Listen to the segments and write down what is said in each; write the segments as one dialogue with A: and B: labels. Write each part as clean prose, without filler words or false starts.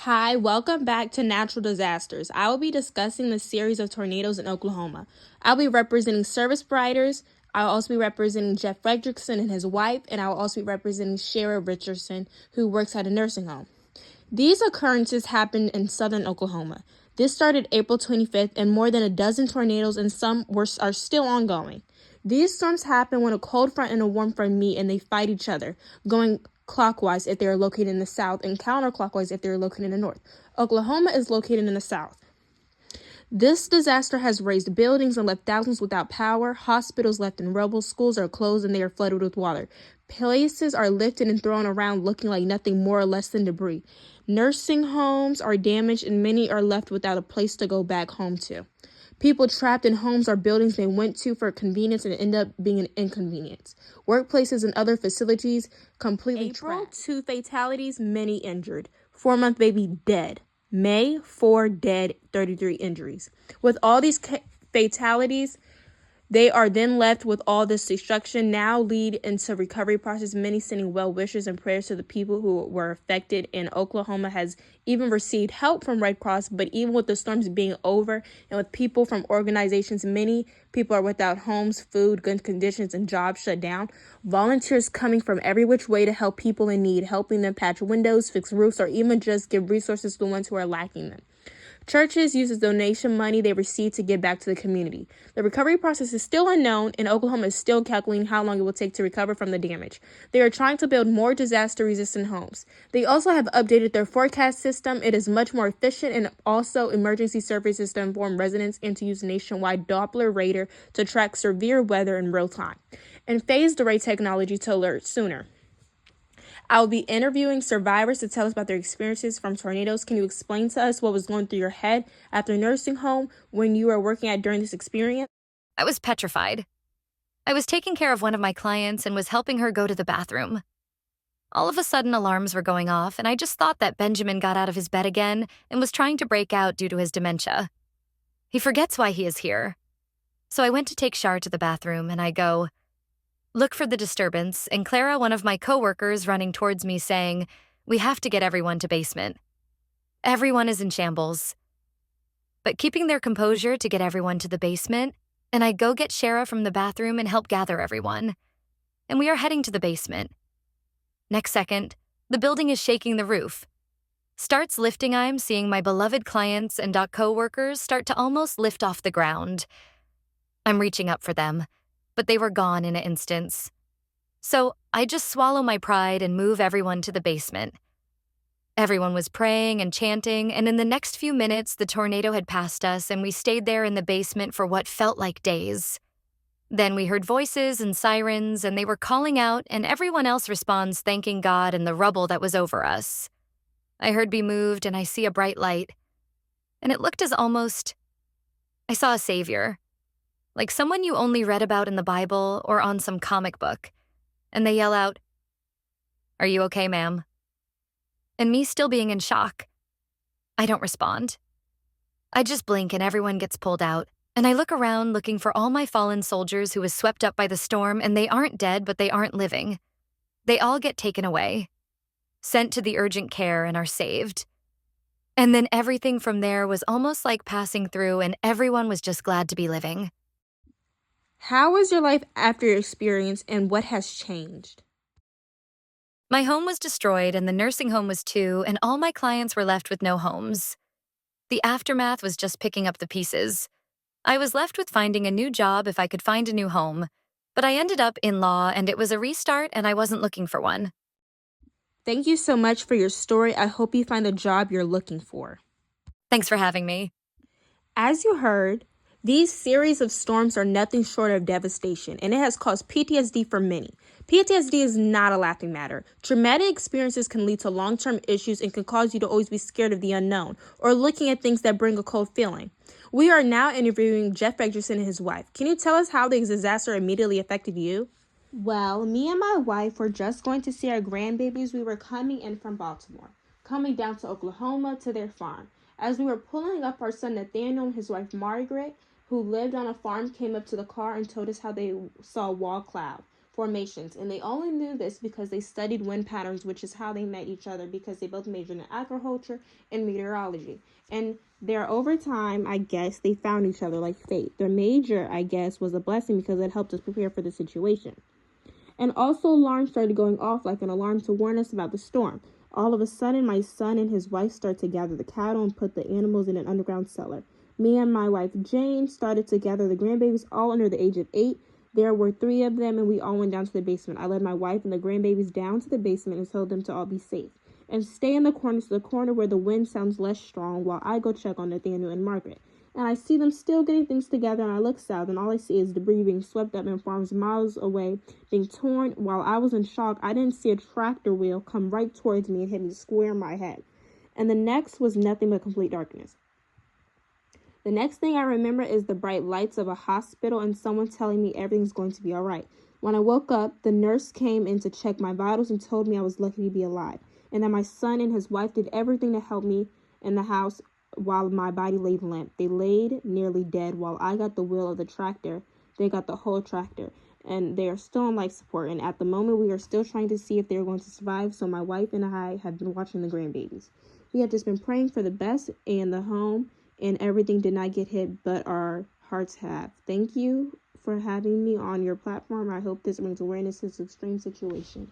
A: Hi, welcome back to Natural Disasters. I will be discussing the series of tornadoes in Oklahoma. I'll be representing service providers. I'll also be representing Jeff Fredrickson and his wife, and I will also be representing Shara Richardson, who works at a nursing home. These occurrences happened in southern Oklahoma. This started April 25th, and more than a dozen tornadoes and some are still ongoing. These storms happen when a cold front and a warm front meet and they fight each other, going clockwise if they are located in the south and counterclockwise if they are located in the north. Oklahoma is located in the south. This disaster has razed buildings and left thousands without power, hospitals left in rubble, schools are closed and they are flooded with water. Places are lifted and thrown around looking like nothing more or less than debris. Nursing homes are damaged and many are left without a place to go back home to. People trapped in homes or buildings they went to for convenience and end up being an inconvenience. Workplaces and other facilities completely trapped. April, 2 fatalities, many injured. 4-month baby dead. May, 4 dead, 33 injuries. With all these fatalities, they are then left with all this destruction, now lead into recovery process, many sending well wishes and prayers to the people who were affected. And Oklahoma has even received help from Red Cross, but even with the storms being over and with people from organizations, many people are without homes, food, good conditions, and jobs shut down. Volunteers coming from every which way to help people in need, helping them patch windows, fix roofs, or even just give resources to the ones who are lacking them. Churches use the donation money they receive to give back to the community. The recovery process is still unknown, and Oklahoma is still calculating how long it will take to recover from the damage. They are trying to build more disaster-resistant homes. They also have updated their forecast system. It is much more efficient, and also emergency services to inform residents and to use nationwide Doppler radar to track severe weather in real time, and phased array technology to alert sooner. I will be interviewing survivors to tell us about their experiences from tornadoes. Can you explain to us what was going through your head after nursing home when you were working at during this experience?
B: I was petrified. I was taking care of one of my clients and was helping her go to the bathroom. All of a sudden, alarms were going off, and I just thought that Benjamin got out of his bed again and was trying to break out due to his dementia. He forgets why he is here. So I went to take Shar to the bathroom, and I go, "Look for the disturbance," and Clara, one of my coworkers, running towards me saying, "We have to get everyone to basement." Everyone is in shambles. But keeping their composure to get everyone to the basement, and I go get Shara from the bathroom and help gather everyone. And we are heading to the basement. Next second, the building is shaking the roof. Starts lifting. I'm seeing my beloved clients and co-workers start to almost lift off the ground. I'm reaching up for them, but they were gone in an instant. So I just swallow my pride and move everyone to the basement. Everyone was praying and chanting, and in the next few minutes, the tornado had passed us, and we stayed there in the basement for what felt like days. Then we heard voices and sirens, and they were calling out, and everyone else responds thanking God and the rubble that was over us. I heard "be moved," and I see a bright light. And it looked as almost... I saw a savior. Like someone you only read about in the Bible or on some comic book. And they yell out, "Are you okay, ma'am?" And me still being in shock, I don't respond. I just blink and everyone gets pulled out, and I look around looking for all my fallen soldiers who was swept up by the storm, and they aren't dead, but they aren't living. They all get taken away, sent to the urgent care, and are saved. And then everything from there was almost like passing through, and everyone was just glad to be living.
A: How was your life after your experience, and what has changed?
B: My home was destroyed, and the nursing home was too, and all my clients were left with no homes. The aftermath was just picking up the pieces. I was left with finding a new job if I could find a new home, but I ended up in law, and it was a restart, and I wasn't looking for one.
A: Thank you so much for your story. I hope you find the job you're looking for.
B: Thanks for having me.
A: As you heard, these series of storms are nothing short of devastation, and it has caused PTSD for many. PTSD is not a laughing matter. Traumatic experiences can lead to long-term issues and can cause you to always be scared of the unknown or looking at things that bring a cold feeling. We are now interviewing Jeff Fredrickson and his wife. Can you tell us how the disaster immediately affected you? Well, me and my wife were just going to see our grandbabies. We were coming in from Baltimore, coming down to Oklahoma to their farm. As we were pulling up, our son Nathaniel and his wife Margaret, who lived on a farm, came up to the car and told us how they saw a wall cloud formations. And they only knew this because they studied wind patterns, which is how they met each other, because they both majored in agriculture and meteorology. And there, over time, I guess, they found each other like fate. Their major, I guess, was a blessing because it helped us prepare for the situation. And also alarms started going off like an alarm to warn us about the storm. All of a sudden, my son and his wife started to gather the cattle and put the animals in an underground cellar. Me and my wife, Jane, started to gather the grandbabies, all under the age of 8. There were 3 of them, and we all went down to the basement. I led my wife and the grandbabies down to the basement and told them to all be safe and stay in the corner where the wind sounds less strong while I go check on Nathaniel and Margaret. And I see them still getting things together, and I look south, and all I see is debris being swept up in farms miles away, being torn. While I was in shock, I didn't see a tractor wheel come right towards me and hit me square in my head. And the next was nothing but complete darkness. The next thing I remember is the bright lights of a hospital and someone telling me everything's going to be all right. When I woke up, the nurse came in to check my vitals and told me I was lucky to be alive, and that my son and his wife did everything to help me in the house while my body lay limp. They laid nearly dead while I got the wheel of the tractor. They got the whole tractor, and they are still on life support. And at the moment, we are still trying to see if they're going to survive. So my wife and I have been watching the grandbabies. We have just been praying for the best in the home, and everything did not get hit, but our hearts have. Thank you for having me on your platform. I hope this brings awareness to this extreme situation.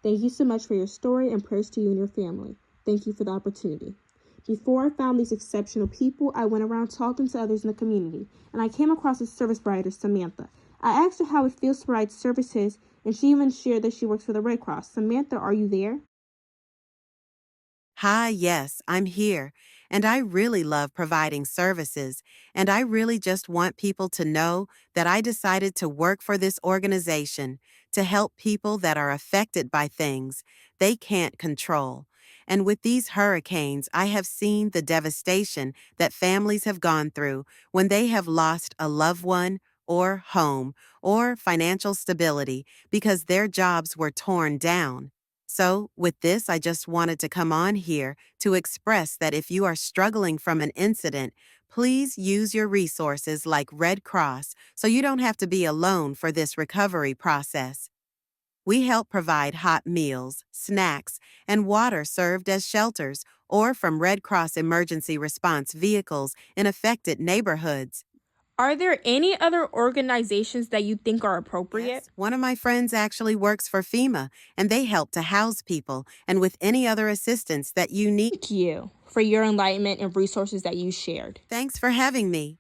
A: Thank you so much for your story, and prayers to you and your family. Thank you for the opportunity. Before I found these exceptional people, I went around talking to others in the community, and I came across a service provider, Samantha. I asked her how it feels to provide services, and she even shared that she works for the Red Cross. Samantha, are you there?
C: Hi, yes, I'm here, and I really love providing services, and I really just want people to know that I decided to work for this organization to help people that are affected by things they can't control. And with these hurricanes, I have seen the devastation that families have gone through when they have lost a loved one or home or financial stability because their jobs were torn down. So, with this, I just wanted to come on here to express that if you are struggling from an incident, please use your resources like Red Cross so you don't have to be alone for this recovery process. We help provide hot meals, snacks, and water served as shelters or from Red Cross emergency response vehicles in affected neighborhoods.
A: Are there any other organizations that you think are appropriate?
C: Yes, one of my friends actually works for FEMA, and they help to house people and with any other assistance that you need.
A: Thank you for your enlightenment and resources that you shared.
C: Thanks for having me.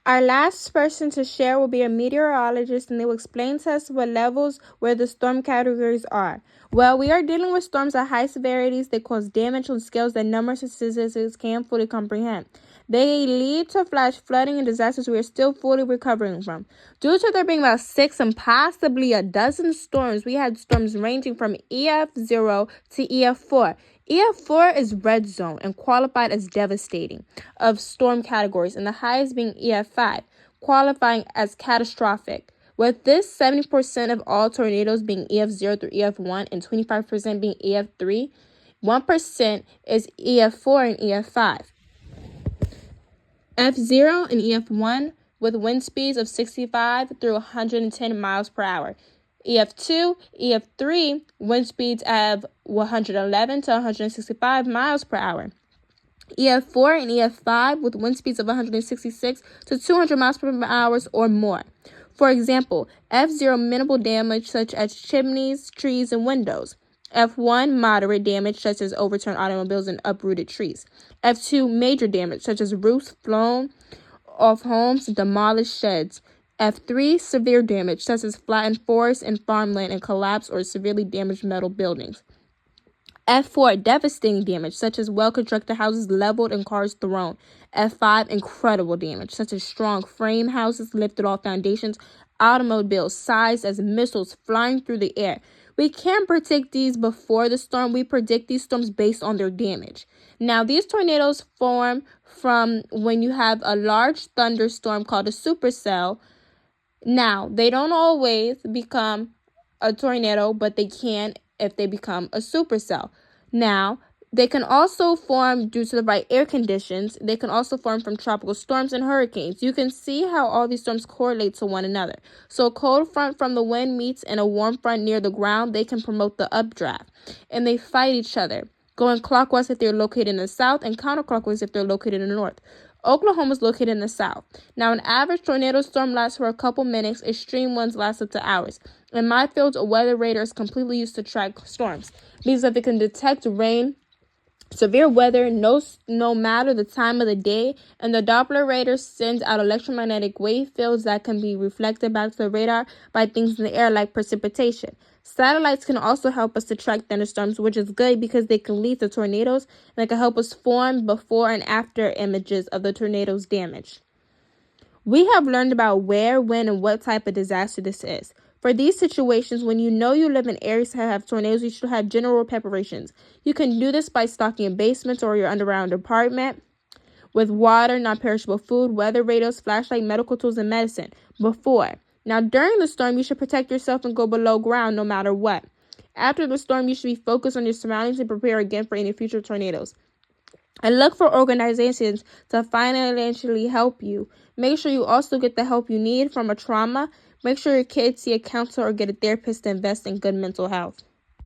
A: Our last person to share will be a meteorologist, and they will explain to us what levels where the storm categories are. Well, we are dealing with storms at high severities. They cause damage on scales that numbers and statistics can't fully comprehend. They lead to flash flooding and disasters we are still fully recovering from. Due to there being about 6 and possibly a dozen storms, we had storms ranging from EF0 to EF4. EF4 is red zone and qualified as devastating of storm categories, and the highest being EF5, qualifying as catastrophic. With this, 70% of all tornadoes being EF0 through EF1 and 25% being EF3, 1% is EF4 and EF5. F0 and EF1 with wind speeds of 65 through 110 miles per hour. EF2, EF3, wind speeds of 111 to 165 miles per hour. EF4 and EF5 with wind speeds of 166 to 200 miles per hour or more. For example, F0 minimal damage such as chimneys, trees, and windows. F1 moderate damage such as overturned automobiles and uprooted trees. F2 major damage such as roofs blown off homes, demolished sheds. F3 severe damage such as flattened forests and farmland and collapsed or severely damaged metal buildings. F4 devastating damage such as well-constructed houses leveled and cars thrown. F5 incredible damage such as strong frame houses lifted off foundations, automobiles sized as missiles flying through the air. We can't predict these before the storm. We predict these storms based on their damage. Now, these tornadoes form from when you have a large thunderstorm called a supercell. Now, they don't always become a tornado, but they can if they become a supercell. Now, They can also form due to the right air conditions. They can also form from tropical storms and hurricanes. You can see how all these storms correlate to one another. So a cold front from the wind meets and a warm front near the ground, they can promote the updraft. And they fight each other, going clockwise if they're located in the south and counterclockwise if they're located in the north. Oklahoma is located in the south. Now, an average tornado storm lasts for a couple minutes. Extreme ones last up to hours. In my field, a weather radar is completely used to track storms. It means that they can detect rain, severe weather, no matter the time of the day, and the Doppler radar sends out electromagnetic wave fields that can be reflected back to the radar by things in the air like precipitation. Satellites can also help us to track thunderstorms, which is good because they can lead to tornadoes, and they can help us form before and after images of the tornado's damage. We have learned about where, when, and what type of disaster this is. For these situations, when you know you live in areas that have tornadoes, you should have general preparations. You can do this by stocking basements or your underground apartment with water, non-perishable food, weather radios, flashlight, medical tools, and medicine before. Now, during the storm, you should protect yourself and go below ground no matter what. After the storm, you should be focused on your surroundings and prepare again for any future tornadoes. And look for organizations to financially help you. Make sure you also get the help you need from a trauma. Make sure your kids see a counselor or get a therapist to invest in good mental health.